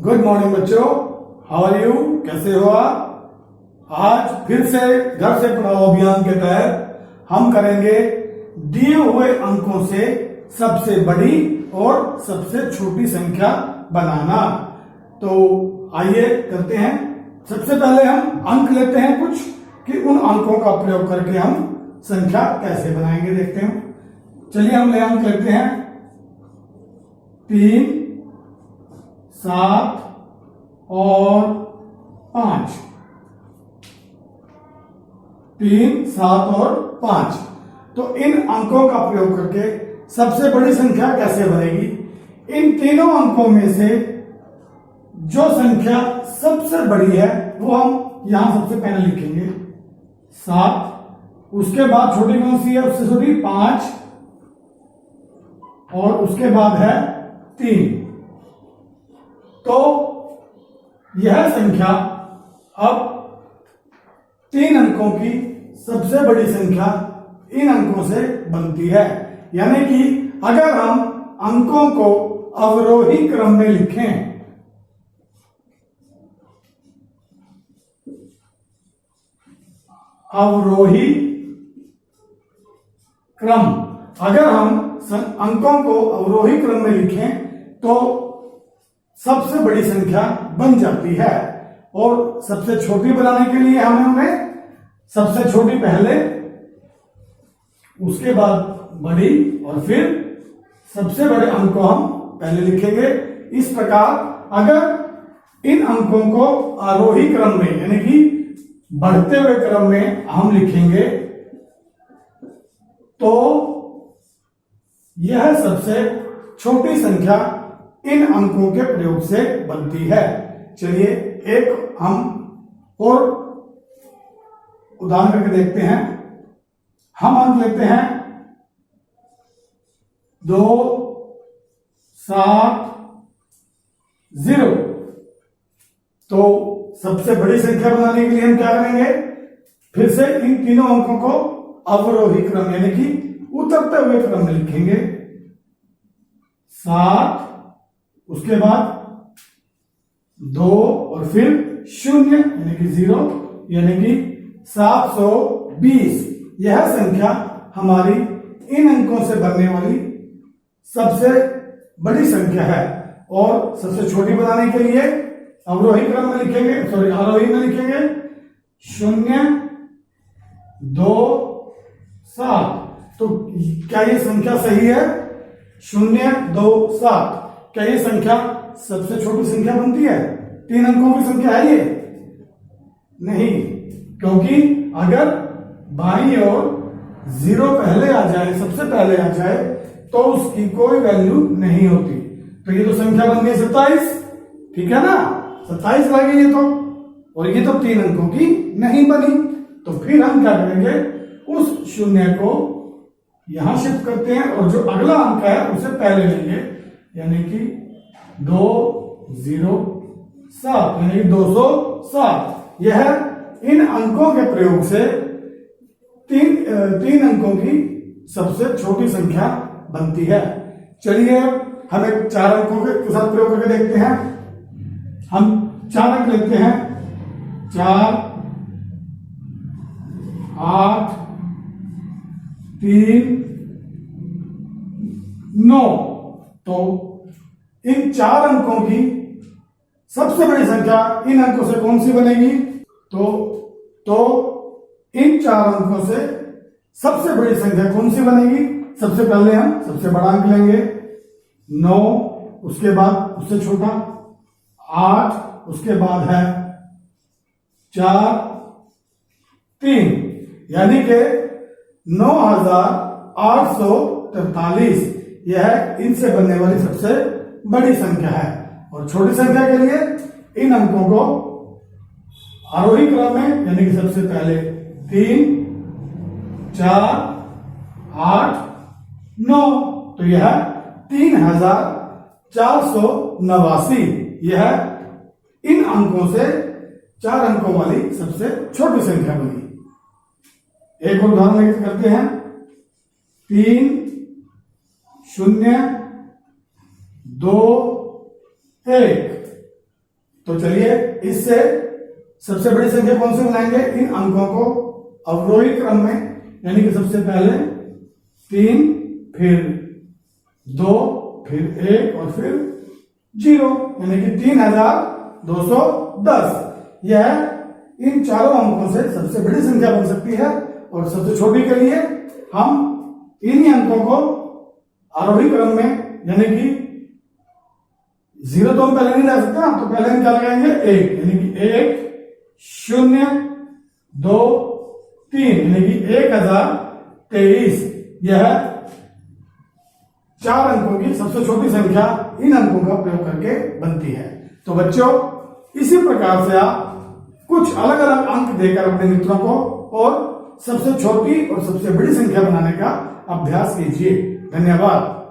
Good morning बच्चों, how are you? कैसे हो आप? आज फिर से घर से पढ़ाओ अभियान के तहत हम करेंगे दिए हुए अंकों से सबसे बड़ी और सबसे छोटी संख्या बनाना। तो आइए करते हैं। सबसे पहले हम अंक लेते हैं कुछ कि उन अंकों का प्रयोग करके हम संख्या कैसे बनाएंगे, देखते हैं। चलिए हम अंक लेते हैं 3, 7 और 5। 3, 7 और 5। तो इन अंकों का प्रयोग करके सबसे बड़ी संख्या कैसे बनेगी? इन तीनों अंकों में से जो संख्या सबसे बड़ी है वो हम यहां सबसे पहले लिखेंगे 7। उसके बाद छोटी कौन सी है? उससे छोटी 5 और उसके बाद है 3। तो यह संख्या अब 3 अंकों की सबसे बड़ी संख्या इन अंकों से बनती है। यानी कि अगर हम अंकों को अवरोही क्रम में लिखें, अवरोही क्रम, अगर हम अंकों को अवरोही क्रम में लिखें तो सबसे बड़ी संख्या बन जाती है। और सबसे छोटी बनाने के लिए हमें उन्हें सबसे छोटी पहले, उसके बाद बड़ी और फिर सबसे बड़े अंक को हम पहले लिखेंगे। इस प्रकार अगर इन अंकों को आरोही क्रम में यानी कि बढ़ते हुए क्रम में हम लिखेंगे तो यह सबसे छोटी संख्या इन अंकों के प्रयोग से बनती है। चलिए एक हम और उदाहरण करके देखते हैं। हम अंक लेते हैं 2, 7, 0। तो सबसे बड़ी संख्या बनाने के लिए हम क्या करेंगे? फिर से इन तीनों अंकों को अवरोही क्रम यानी कि उतरते हुए क्रम में लिखेंगे। 7, उसके बाद 2 और फिर 0 यानी कि 0, यानी कि 720। यह संख्या हमारी इन अंकों से बनने वाली सबसे बड़ी संख्या है। और सबसे छोटी बनाने के लिए अवरोही क्रम में लिखेंगे, आरोही में लिखेंगे 0, 2, 7। तो क्या ये संख्या सही है? 0, 2, 7। क्या ये संख्या सबसे छोटी संख्या बनती है? 3 अंकों की संख्या है ये? नहीं, क्योंकि अगर बाईं ओर 0 पहले आ जाए, सबसे पहले आ जाए, तो उसकी कोई वैल्यू नहीं होती। तो ये तो संख्या बन गई 27, ठीक है ना? 27 आ गई ये तो, और ये तो 3 अंकों की नहीं बनी। तो फिर हम क्या करेंगे? उस 0 को यहां शिफ्ट करते हैं और जो अगला अंक है उसे पहले लेंगे, यानी कि 207 यानी 207। यह इन अंकों के प्रयोग से तीन अंकों की सबसे छोटी संख्या बनती है। चलिए हम एक 4 अंकों के साथ प्रयोग करके देखते हैं। हम 4 अंक लेते हैं 4, 8, 3, 9। तो इन 4 अंकों की सबसे बड़ी संख्या इन अंकों से कौन सी बनेगी? तो इन 4 अंकों से सबसे बड़ी संख्या कौन सी बनेगी? सबसे पहले हम सबसे बड़ा अंक लेंगे 9, उसके बाद उससे छोटा 8, उसके बाद है 4, 3, यानी कि 9843। यह इनसे बनने वाली सबसे बड़ी संख्या है। और छोटी संख्या के लिए इन अंकों को आरोही क्रम में यानी कि सबसे पहले 3, 4, 8, 9। तो यह 3489। यह इन अंकों से 4 अंकों वाली सबसे छोटी संख्या बनी। एक और उदाहरण करते हैं। 3, 0, 2, 1। तो चलिए इससे सबसे बड़ी संख्या कौन सी बनाएंगे, इन अंकों को अवरोही क्रम में, यानी कि सबसे पहले 3, फिर 2, फिर 1 और फिर 0, यानी कि 3210। यह इन चारों अंकों से सबसे बड़ी संख्या बन सकती है। और सबसे छोटी के लिए हम इन्हीं अंकों को आरोही क्रम में, यानी कि 0 तो हम पहले नहीं ला सकते, तो पहले हम क्या लगाएंगे 1, यानी कि 1 0 2 3, यानी कि 1023। यह 4 अंकों की सबसे छोटी संख्या इन अंकों का प्रयोग करके बनती है। तो बच्चों, इसी प्रकार से आप कुछ अलग अलग अंक देकर अपने मित्रों को और सबसे छोटी और सबसे बड़ी संख्या बनाने का अभ्यास कीजिए। धन्यवाद।